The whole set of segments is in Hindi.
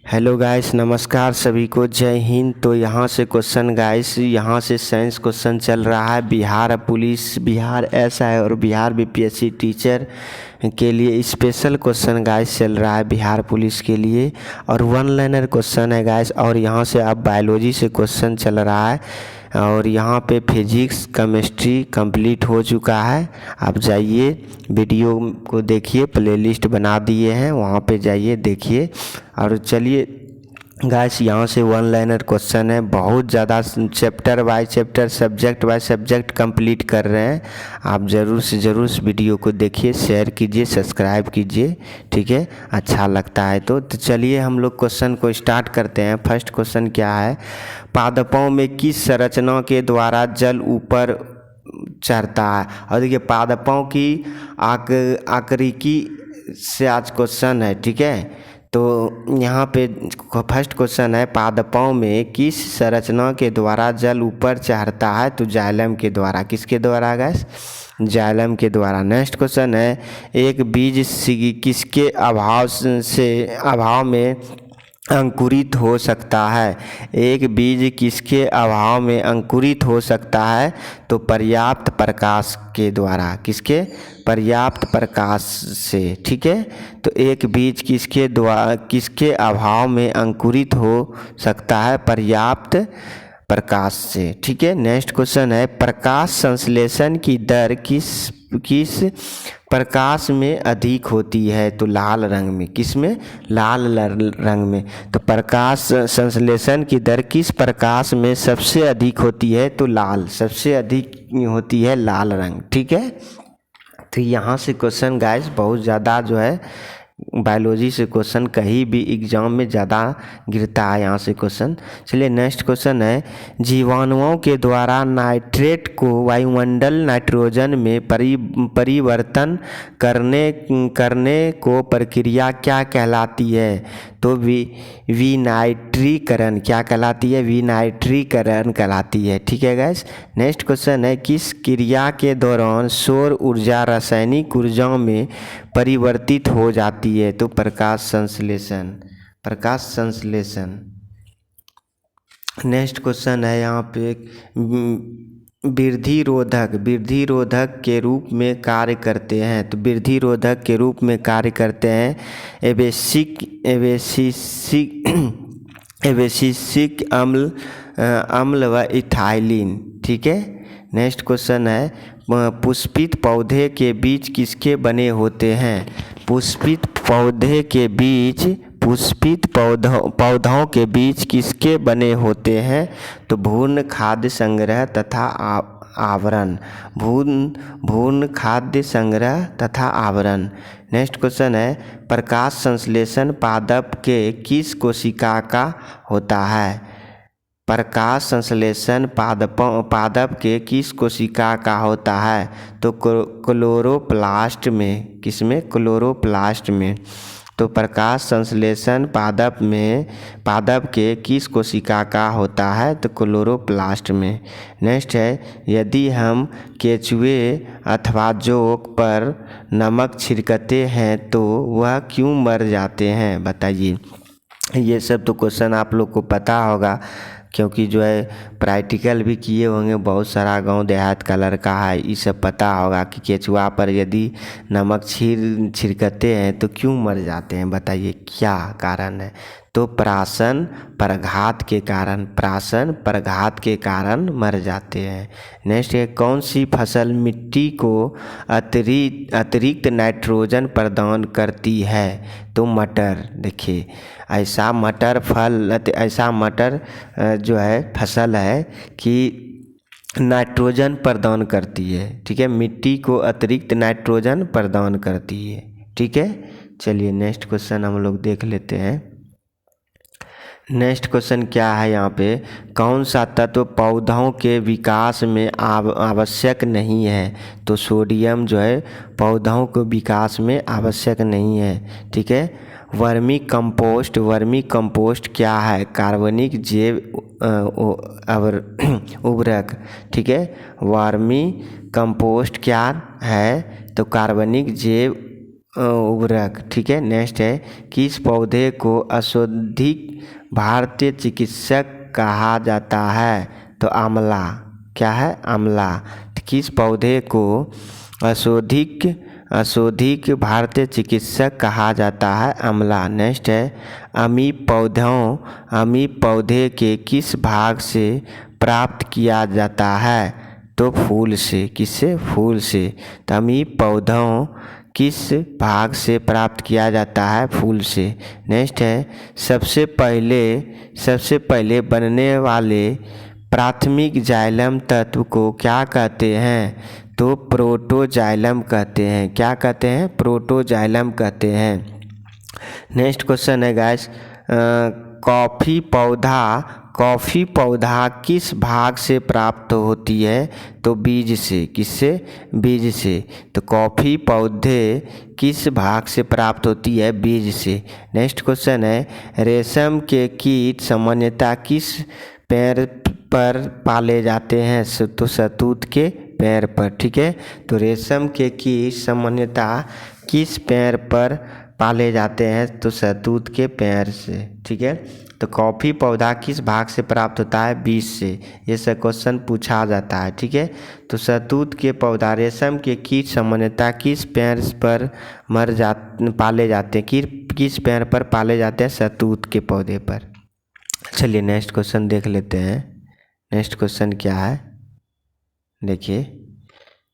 हेलो गाइस, नमस्कार सभी को, जय हिंद। तो यहाँ से क्वेश्चन गाइस, यहाँ से साइंस क्वेश्चन चल रहा है बिहार पुलिस, बिहार एसआई और बिहार बीपीएससी टीचर के लिए स्पेशल क्वेश्चन गाइस चल रहा है बिहार पुलिस के लिए। और वन लाइनर क्वेश्चन है गाइस। और यहाँ से अब बायोलॉजी से क्वेश्चन चल रहा है और यहाँ पे फिजिक्स केमिस्ट्री कंप्लीट हो चुका है। आप जाइए वीडियो को देखिए, प्लेलिस्ट बना दिए हैं, वहाँ पे जाइए देखिए। और चलिए गाइस, यहाँ से वन लाइनर क्वेश्चन है, बहुत ज़्यादा chapter by chapter, subject by subject complete कर रहे हैं। आप ज़रूर से ज़रूर इस वीडियो को देखिए, शेयर कीजिए, सब्सक्राइब कीजिए, ठीक है, अच्छा लगता है तो चलिए हम लोग क्वेश्चन को स्टार्ट करते हैं। फर्स्ट क्वेश्चन क्या है, पादपों में किस संरचना के द्वारा जल ऊपर चढ़ता है। और देखिए पादपों की आकृति से आज क्वेश्चन है, ठीक है। तो यहाँ पे फर्स्ट क्वेश्चन है, पादपों में किस संरचना के द्वारा जल ऊपर चढ़ता है। तो जाइलम के द्वारा। किसके द्वारा गैस? जाइलम के द्वारा। नेक्स्ट क्वेश्चन है, एक बीज किसके अभाव में अंकुरित हो सकता है। एक बीज किसके अभाव में अंकुरित हो सकता है। तो पर्याप्त प्रकाश के द्वारा। किसके? पर्याप्त प्रकाश से, ठीक है। तो एक बीज किसके अभाव में अंकुरित हो सकता है। पर्याप्त प्रकाश से, ठीक है। नेक्स्ट क्वेश्चन है, प्रकाश संश्लेषण की दर किस प्रकाश में अधिक होती है। तो लाल रंग में। किस में? लाल रंग में। तो प्रकाश संश्लेषण की दर किस प्रकाश में सबसे अधिक होती है। तो लाल, सबसे अधिक होती है लाल रंग, ठीक है। तो यहाँ से क्वेश्चन गाइस बहुत ज़्यादा जो है बायोलॉजी से क्वेश्चन कहीं भी एग्जाम में ज़्यादा गिरता है यहाँ से क्वेश्चन। चलिए नेक्स्ट क्वेश्चन है, जीवाणुओं के द्वारा नाइट्रेट को वायुमंडल नाइट्रोजन में परिवर्तन करने को प्रक्रिया क्या कहलाती है। तो विनाइट्रीकरण। क्या कहलाती है? विनाइट्रीकरण कहलाती है, ठीक है गैस। नेक्स्ट क्वेश्चन है, किस क्रिया के दौरान सौर ऊर्जा रासायनिक ऊर्जा में परिवर्तित हो जाती है। तो प्रकाश संश्लेषण। प्रकाश संश्लेषण। नेक्स्ट क्वेश्चन है यहाँ पे, वृद्धि रोधक के रूप में कार्य करते हैं। तो वृद्धि रोधक के रूप में कार्य करते हैं एबेसिसिक अम्ल व इथाइलिन, ठीक है। नेक्स्ट क्वेश्चन है, पुष्पित पौधे के बीज किसके बने होते हैं। पुष्पित पौधों के बीज किसके बने होते हैं। तो भ्रूण खाद्य संग्रह तथा आवरण। भ्रूण खाद्य संग्रह तथा आवरण। नेक्स्ट क्वेश्चन है, प्रकाश संश्लेषण पादप के किस कोशिका का होता है। प्रकाश संश्लेषण पादप के किस कोशिका का होता है। तो क्लोरोप्लास्ट में। किसमें? क्लोरोप्लास्ट में। तो प्रकाश संश्लेषण पादप के किस कोशिका का होता है। तो क्लोरोप्लास्ट में। नेक्स्ट है, यदि हम केचुए अथवा जोंक पर नमक छिड़कते हैं तो वह क्यों मर जाते हैं, बताइए। ये सब तो क्वेश्चन आप लोग को पता होगा, क्योंकि जो है प्रैक्टिकल भी किए होंगे, बहुत सारा गांव देहात का लड़का है, ये सब पता होगा कि केचुआ पर यदि नमक छिड़कते हैं तो क्यों मर जाते हैं, बताइए क्या कारण है। तो प्राशन प्रघात के कारण मर जाते हैं। नेक्स्ट है, कौन सी फसल मिट्टी को अतिरिक्त नाइट्रोजन प्रदान करती है। तो मटर। देखिए ऐसा मटर जो है फसल है कि नाइट्रोजन प्रदान करती है, ठीक है। मिट्टी को अतिरिक्त नाइट्रोजन प्रदान करती है, ठीक है। चलिए नेक्स्ट क्वेश्चन हम लोग देख लेते हैं। नेक्स्ट क्वेश्चन क्या है यहाँ पे, कौन सा तत्व पौधों के विकास में आवश्यक नहीं है। तो सोडियम जो है पौधों के विकास में आवश्यक नहीं है, ठीक है। वर्मी कंपोस्ट क्या है। कार्बनिक जैव उर्वरक, ठीक है। वर्मी कंपोस्ट क्या है। तो कार्बनिक जैव उर्वरक। ठीक है, नेक्स्ट है किस पौधे को औषधिक भारतीय चिकित्सक कहा जाता है? तो आंवला। क्या है? आंवला। किस पौधे को औषधिक भारतीय चिकित्सक कहा जाता है? आंवला। नेक्स्ट है अमीब पौधे के किस भाग से प्राप्त किया जाता है? तो फूल से। किससे? फूल से। तो अमीब पौधों किस भाग से प्राप्त किया जाता है? फूल से। नेक्स्ट है सबसे पहले बनने वाले प्राथमिक जाइलम तत्व को क्या कहते हैं? तो प्रोटोजाइलम कहते हैं। क्या कहते हैं? प्रोटोजाइलम कहते हैं। नेक्स्ट क्वेश्चन है गाइस, कॉफ़ी पौधा किस भाग से प्राप्त होती है? तो बीज से। किससे? बीज से। तो कॉफ़ी पौधे किस भाग से प्राप्त होती है? बीज से। नेक्स्ट क्वेश्चन है रेशम के कीट सामान्यतः किस पेड़ पर पाले जाते हैं? तो शहतूत के पेड़ पर। ठीक है, तो रेशम के कीट सामान्यतः किस पेड़ पर पाले जाते हैं? तो शहतूत के पेड़ से। ठीक है, तो कॉफ़ी पौधा किस भाग से प्राप्त होता है? बीज से। ये सब क्वेश्चन पूछा जाता है। ठीक है, तो शहतूत के पौधा रेशम के कीट सामान्यतः किस पेड़ पर पाले जाते हैं? किस पेड़ पर पाले जाते हैं? शहतूत के पौधे पर। चलिए नेक्स्ट क्वेश्चन देख लेते हैं। नेक्स्ट क्वेश्चन क्या है? देखिए,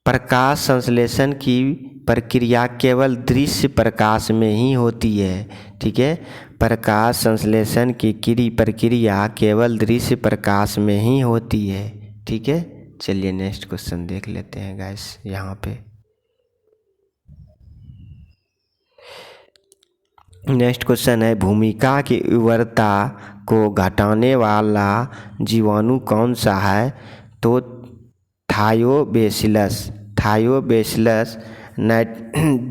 प्रकाश संश्लेषण की प्रक्रिया केवल दृश्य प्रकाश में ही होती है। ठीक है, प्रकाश संश्लेषण की प्रक्रिया केवल दृश्य प्रकाश में ही होती है। ठीक है, चलिए नेक्स्ट क्वेश्चन देख लेते हैं गाइस। यहाँ पे नेक्स्ट क्वेश्चन है भूमिका की उर्वरता को घटाने वाला जीवाणु कौन सा है? तो थायोबैसिलस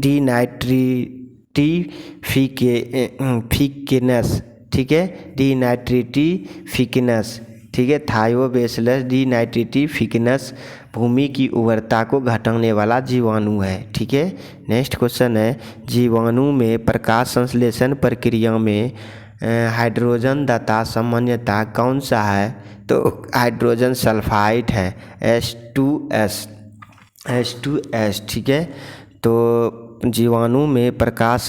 डिनाइट्रिटिफिकेनस। ठीक है, डिनाइट्रिटिफिकेनस। ठीक है, थायोबैसिलस डिनाइट्रिटिफिकेनस भूमि की उर्वरता को घटाने वाला जीवाणु है। ठीक है, नेक्स्ट क्वेश्चन है जीवाणु में प्रकाश संश्लेषण प्रक्रिया में हाइड्रोजन दाता सामान्यतः कौन सा है? तो हाइड्रोजन सल्फाइड है, H2S। ठीक है, तो जीवाणु में प्रकाश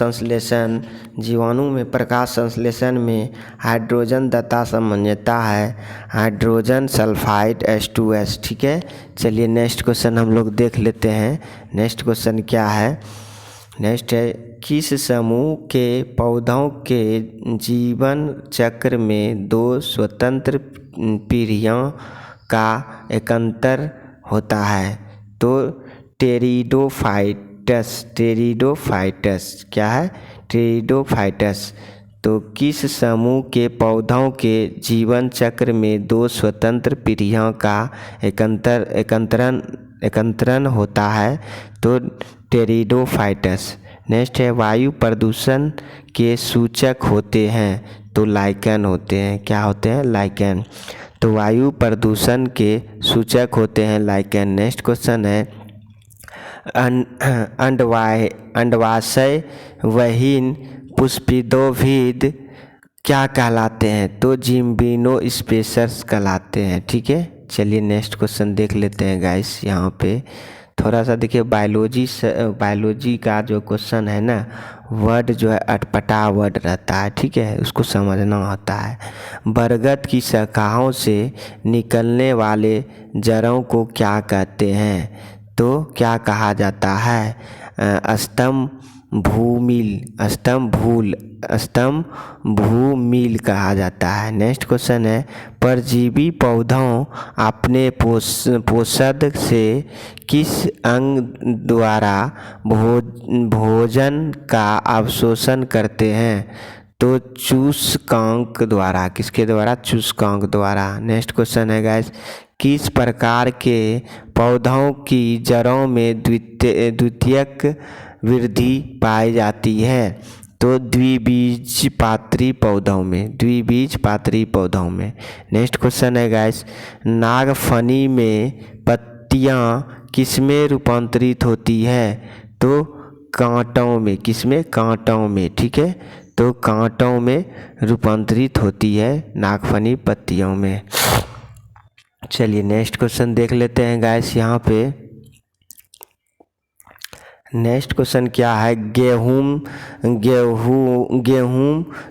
संश्लेषण में हाइड्रोजन दाता सामान्यता है हाइड्रोजन सल्फाइड H2S। ठीक है, चलिए नेक्स्ट क्वेश्चन हम लोग देख लेते हैं। नेक्स्ट क्वेश्चन क्या है? नेक्स्ट है किस समूह के पौधों के जीवन चक्र में दो स्वतंत्र पीढ़ियों का एकांतर होता है? तो टेरिडोफाइटस। क्या है? टेरिडोफाइटस। तो किस समूह के पौधों के जीवन चक्र में दो स्वतंत्र पीढ़ियों का एकांतरण होता है? तो टेरिडोफाइटस। नेक्स्ट है वायु प्रदूषण के सूचक होते हैं? तो लाइकेन होते हैं। क्या होते हैं? लाइकेन। तो वायु प्रदूषण के सूचक होते हैं लाइकेन। नेक्स्ट क्वेश्चन है अंडवाशय वहीन पुष्पिदोभिद क्या कहलाते हैं? तो जिम्बिनोस्पेर्स कहलाते हैं। ठीक है, चलिए नेक्स्ट क्वेश्चन देख लेते हैं गाइस। यहाँ पे थोड़ा सा देखिए बायोलॉजी का जो क्वेश्चन है ना, वर्ड जो है अटपटा वर्ड रहता है। ठीक है, उसको समझना होता है। बरगद की शाखाओं से निकलने वाले जड़ों को क्या कहते हैं? तो क्या कहा जाता है? स्तंभूमिल कहा जाता है। नेक्स्ट क्वेश्चन है परजीवी पौधों अपने पोषक से किस अंग द्वारा भोजन का अवशोषण करते हैं? तो चूसकांक द्वारा। किसके द्वारा? चूसकांक द्वारा। नेक्स्ट क्वेश्चन है गाइस किस प्रकार के पौधों की जड़ों में द्वितीयक वृद्धि पाई जाती है? तो द्विबीजपत्री पौधों में। नेक्स्ट क्वेश्चन है गाइस नागफनी में पत्तियां किसमें रूपांतरित होती है? तो कांटों में, किसमें, कांटों में, ठीक है। तो कांटों में रूपांतरित होती है नागफनी पत्तियों में। चलिए नेक्स्ट क्वेश्चन देख लेते हैं गाइस। यहाँ पे नेक्स्ट क्वेश्चन क्या है, गेहूँ,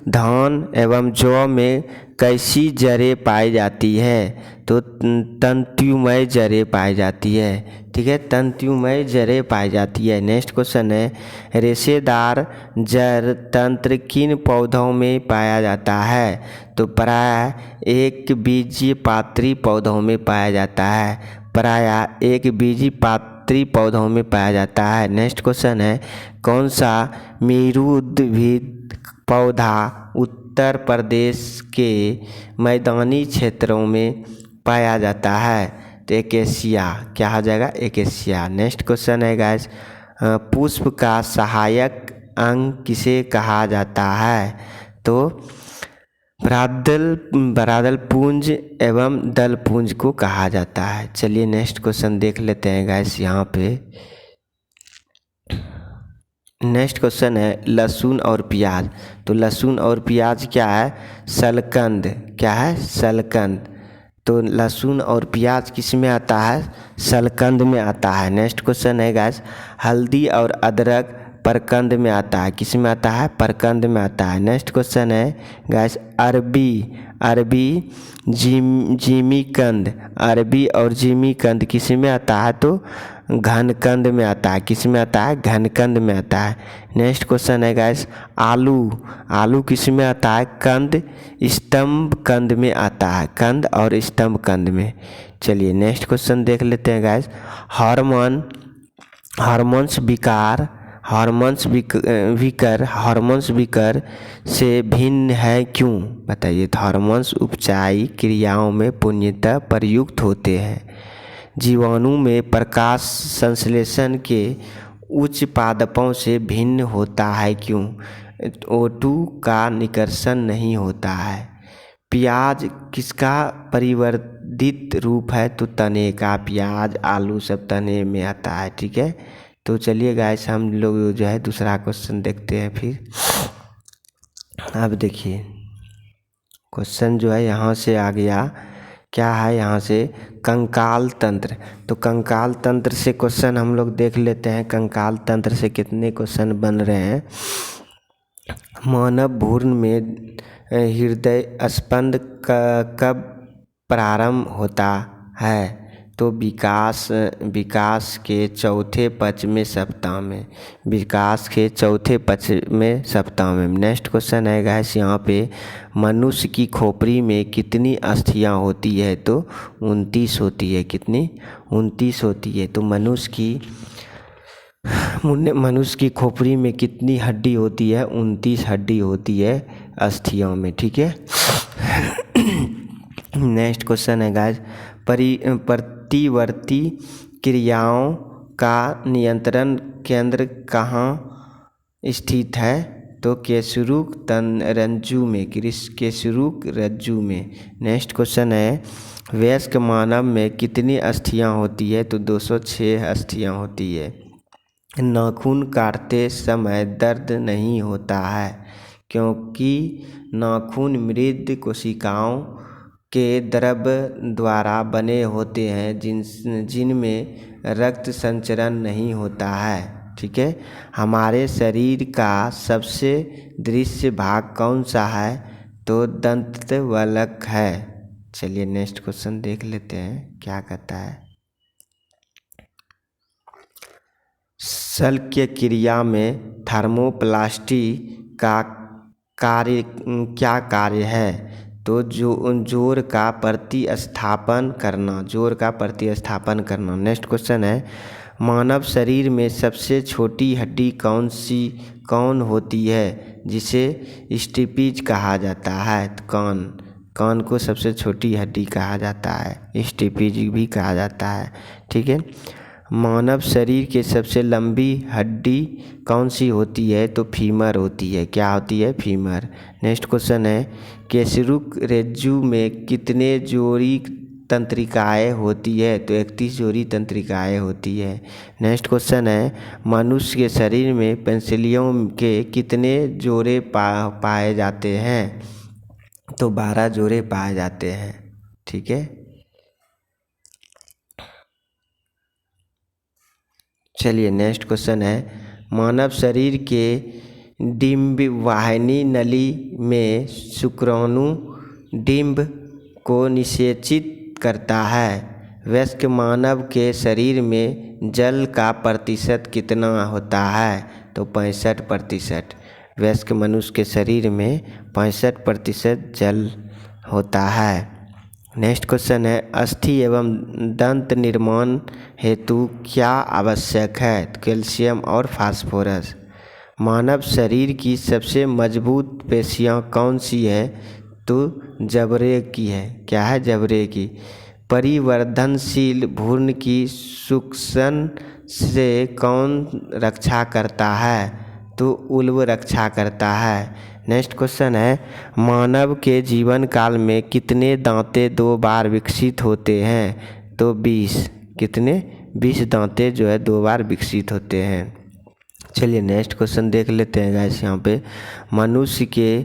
धान एवं जौ में कैसी जड़ें पाई जाती है? तो तंतुमय जड़ें पाई जाती है, ठीक है, तंतुमय जड़ें पाई जाती है। नेक्स्ट क्वेश्चन है, रेशेदार जड़ तंत्र किन पौधों में पाया जाता है? तो प्रायः एक बीजीय पात्री पौधों में पाया जाता है, प्रायः एक बीजीय पात्री पौधों में पाया जाता है। नेक्स्ट क्वेश्चन है, कौन सा मेरुद्भिद पौधा उत्तर प्रदेश के मैदानी क्षेत्रों में पाया जाता है? तो एकेसिया, क्या हो जाएगा, एकेसिया। नेक्स्ट क्वेश्चन है गाइस, पुष्प का सहायक अंग किसे कहा जाता है? तो बादल पुंज एवं दल पुंज को कहा जाता है। चलिए नेक्स्ट क्वेश्चन देख लेते हैं गाइस। यहाँ पे नेक्स्ट क्वेश्चन है, लहसुन और प्याज। तो लहसुन और प्याज क्या है, शलकंद, क्या है, शलकंद। तो लहसुन और प्याज किस में आता है, शलकंद में आता है। नेक्स्ट क्वेश्चन है गाइस, हल्दी और अदरक परकंद में आता है, किस में आता है, परकंद में आता है। नेक्स्ट क्वेश्चन है गाइस, अरबी जिमीकंद, अरबी और जिमीकंद किस में आता है? तो घनकंद में आता है, किस में आता है, घनकंद में आता है। नेक्स्ट क्वेश्चन है गाइस, आलू किस में आता है, कंद स्तंभ कंद में आता है, कंद और स्तंभ कंद में। चलिए नेक्स्ट क्वेश्चन देख लेते हैं गाइस, हार्मोन्स विकर से भिन्न है क्यों? बताइए। तो हार्मोन्स उपचारिक क्रियाओं में पूर्णतः प्रयुक्त होते हैं। जीवाणु में प्रकाश संश्लेषण के उच्च पादपों से भिन्न होता है क्यों? O2 का निकर्षण नहीं होता है। प्याज किसका परिवर्धित रूप है? तो तने का। प्याज आलू सब तने में आता है, ठीक है। तो चलिए गाइस हम लोग जो है दूसरा क्वेश्चन देखते हैं फिर। अब देखिए क्वेश्चन जो है यहाँ से आ गया, क्या है यहाँ से, कंकाल तंत्र। तो कंकाल तंत्र से क्वेश्चन हम लोग देख लेते हैं, कंकाल तंत्र से कितने क्वेश्चन बन रहे हैं। मानव भ्रूण में हृदय स्पंद कब प्रारंभ होता है? तो विकास के चौथे पाँचवें सप्ताह में, विकास के चौथे पाँचवें सप्ताह में। नेक्स्ट क्वेश्चन है गाइस यहाँ पे, मनुष्य की खोपड़ी में कितनी अस्थियाँ होती है? तो 29 होती है, कितनी, 29 होती है। तो मनुष्य की खोपड़ी में कितनी हड्डी होती है? 29 हड्डी होती है अस्थियों में, ठीक है। नेक्स्ट क्वेश्चन है गाइस, प्रतिवर्ती क्रियाओं का नियंत्रण केंद्र कहाँ स्थित है? तो केसरूक रज्जु में, केसरूक रज्जु में। नेक्स्ट क्वेश्चन है, वयस्क मानव में कितनी अस्थियां होती है? तो 206 अस्थियां होती है। नाखून काटते समय दर्द नहीं होता है क्योंकि नाखून मृत कोशिकाओं के द्रव द्वारा बने होते हैं जिनमें रक्त संचरण नहीं होता है, ठीक है। हमारे शरीर का सबसे दृश्य भाग कौन सा है? तो दंतवल्क है। चलिए नेक्स्ट क्वेश्चन देख लेते हैं क्या कहता है। शल्य क्रिया में थर्मोप्लास्टी का क्या कार्य है? तो जोर का प्रतिस्थापन करना, नेक्स्ट क्वेश्चन है, मानव शरीर में सबसे छोटी हड्डी कौन होती है जिसे स्टीपीज कहा जाता है? तो कान को सबसे छोटी हड्डी कहा जाता है, स्टीपीज भी कहा जाता है, ठीक है। मानव शरीर के सबसे लंबी हड्डी कौन सी होती है? तो फीमर होती है, क्या होती है? फीमर। नेक्स्ट क्वेश्चन है, केसरूक रज्जु में कितने जोड़ी तंत्रिकाएँ होती है? तो 31 जोड़ी तंत्रिकाएँ होती है। नेक्स्ट क्वेश्चन है, मनुष्य के शरीर में पेनिसिलियम के कितने जोड़े पाए जाते हैं? तो 12 जोड़े पाए जाते हैं। ठीक है, चलिए नेक्स्ट क्वेश्चन है, मानव शरीर के डिम्ब वाहिनी नली में शुक्राणु डिम्ब को निषेचित करता है। वयस्क मानव के शरीर में जल का प्रतिशत कितना होता है? तो 65%। वयस्क मनुष्य के शरीर में 65% जल होता है। नेक्स्ट क्वेश्चन है, अस्थि एवं दंत निर्माण हेतु क्या आवश्यक है? तो कैल्शियम और फास्फोरस। मानव शरीर की सबसे मजबूत पेशियाँ कौन सी है? तो जबड़े की है। क्या है? जबड़े की। परिवर्धनशील भ्रूण की सूजन से कौन रक्षा करता है? तो उल्ब रक्षा करता है। नेक्स्ट क्वेश्चन है, मानव के जीवन काल में कितने दांते 2 बार विकसित होते हैं? तो 20। कितने? 20 दांते जो है 2 बार विकसित होते हैं। चलिए नेक्स्ट क्वेश्चन देख लेते हैं गाइस। यहाँ पे मनुष्य के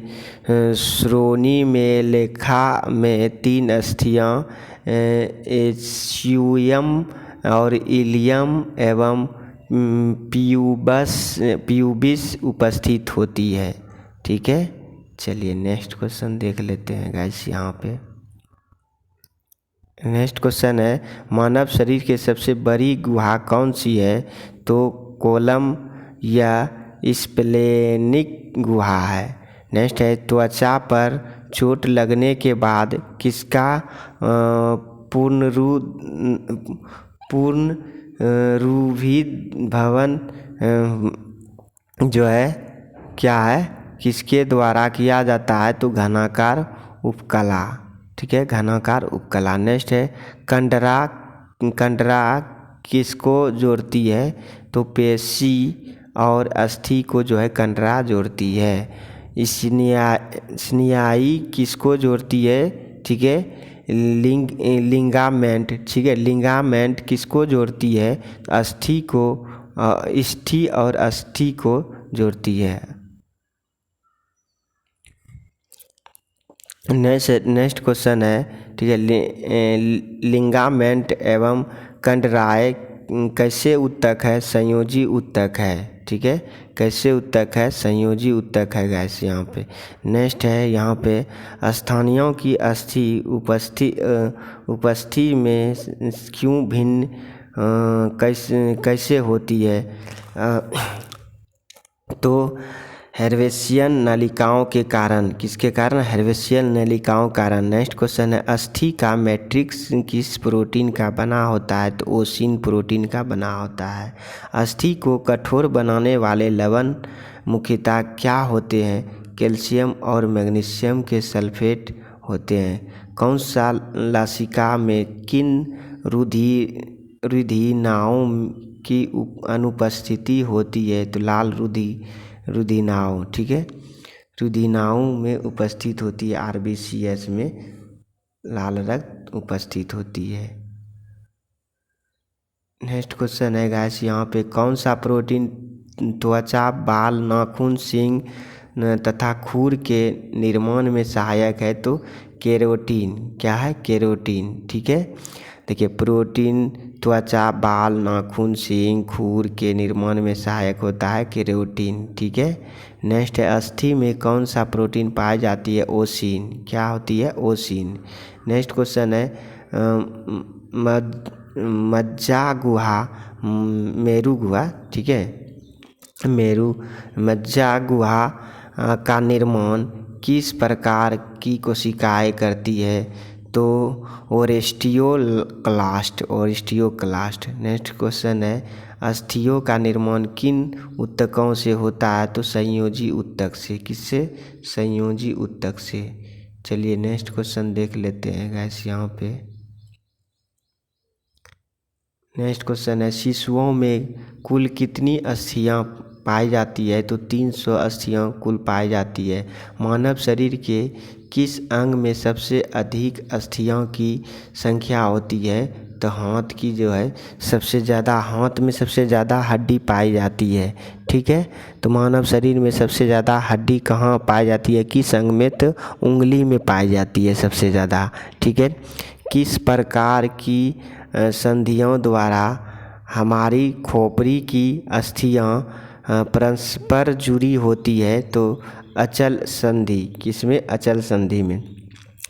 श्रोणि में लेखा में 3 अस्थियाँ एस्यूयम और इलियम एवं प्यूबिस उपस्थित होती है। ठीक है, चलिए नेक्स्ट क्वेश्चन देख लेते हैं गाइस। यहाँ पे नेक्स्ट क्वेश्चन है, मानव शरीर के सबसे बड़ी गुहा कौन सी है? तो कोलम या स्प्लेनिक गुहा है। नेक्स्ट है, त्वचा पर चोट लगने के बाद किसका पुनरुद्भवन जो है क्या है, किसके द्वारा किया जाता है? तो घनाकार उपकला। ठीक है, घनाकार उपकला। नेक्स्ट है, कंडरा किसको जोड़ती है? तो पेशी और अस्थि को जो है कंडरा जोड़ती है। स्नायु किसको जोड़ती है? ठीक है, लिंगामेंट। ठीक है, लिंगामेंट किसको जोड़ती है? अस्थि को, स्ठी और अस्थि को जोड़ती है। नेक्स्ट क्वेश्चन है, ठीक है, लिंगामेंट एवं कंडराएँ कैसे उत्तक है? संयोजी उत्तक है। ठीक है, कैसे उत्तक है? संयोजी उत्तक है गैस यहाँ पे। नेक्स्ट है, यहाँ पे स्थानियों की अस्थि उपस्थिति में क्यों भिन्न कैसे होती है? तो हेर्वेशियन नलिकाओं के कारण। किसके कारण? हेर्वेशियन नलिकाओं कारण। नेक्स्ट क्वेश्चन है, अस्थि का मैट्रिक्स किस प्रोटीन का बना होता है? तो ओसिन प्रोटीन का बना होता है। अस्थि को कठोर बनाने वाले लवण मुख्यतः क्या होते हैं? कैल्शियम और मैग्नीशियम के सल्फेट होते हैं। कौन सा लसिका में किन रुधिनाओं की अनुपस्थिति होती है? तो लाल रुधिनाओं। ठीक है, रुधिनाओं में उपस्थित होती है। RBCS में लाल रक्त उपस्थित होती है। नेक्स्ट क्वेश्चन है गाइस, यहाँ पे कौन सा प्रोटीन त्वचा, बाल, नाखून, सींग तथा खुर के निर्माण में सहायक है? तो केरोटीन। क्या है? केरोटीन। ठीक है, देखिए, प्रोटीन त्वचा, बाल, नाखून, सींग, खुर के निर्माण में सहायक होता है केरोटीन। ठीक है, नेक्स्ट है, अस्थि में कौन सा प्रोटीन पाई जाती है? ओसिन। क्या होती है? ओसिन। नेक्स्ट क्वेश्चन है, मज्जा गुहा, मेरू गुहा। ठीक है, मज्जा गुहा का निर्माण किस प्रकार की कोशिकाएं करती है? तो ओरेस्टियोक्लास्ट। नेक्स्ट क्वेश्चन है, अस्थियों का निर्माण किन उत्तकों से होता है? तो संयोजी उत्तक से। किससे? संयोजी उत्तक से। चलिए नेक्स्ट क्वेश्चन देख लेते हैं गाइस यहाँ पे। नेक्स्ट क्वेश्चन है, शिशुओं में कुल कितनी अस्थियाँ पाई जाती है? तो 300 अस्थियाँ कुल पाई जाती है। मानव शरीर के किस अंग में सबसे अधिक अस्थियों की संख्या होती है? तो हाथ की जो है सबसे ज़्यादा, हाथ में सबसे ज़्यादा हड्डी पाई जाती है। ठीक है, तो मानव शरीर में सबसे ज़्यादा हड्डी कहाँ पाई जाती है, किस अंग में? तो उंगली में पाई जाती है सबसे ज़्यादा। ठीक है, किस प्रकार की संधियों द्वारा हमारी खोपड़ी की अस्थियां परस्पर जुड़ी होती है? तो अचल संधि, किसमें? अचल संधि में।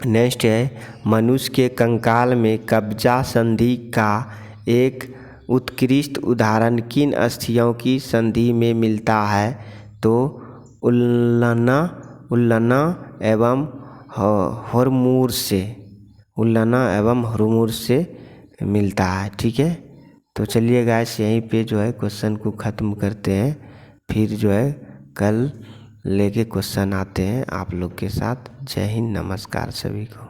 नेक्स्ट है, मनुष्य के कंकाल में कब्जा संधि का एक उत्कृष्ट उदाहरण किन अस्थियों की संधि में मिलता है? तो उल्लना एवं हुरमुर से, उल्लना एवं हुरमुर से मिलता है। ठीक है, तो चलिए गाइस यहीं पे जो है क्वेश्चन को ख़त्म करते हैं, फिर जो है कल लेके क्वेश्चन आते हैं आप लोग के साथ। जय हिंद, नमस्कार सभी को।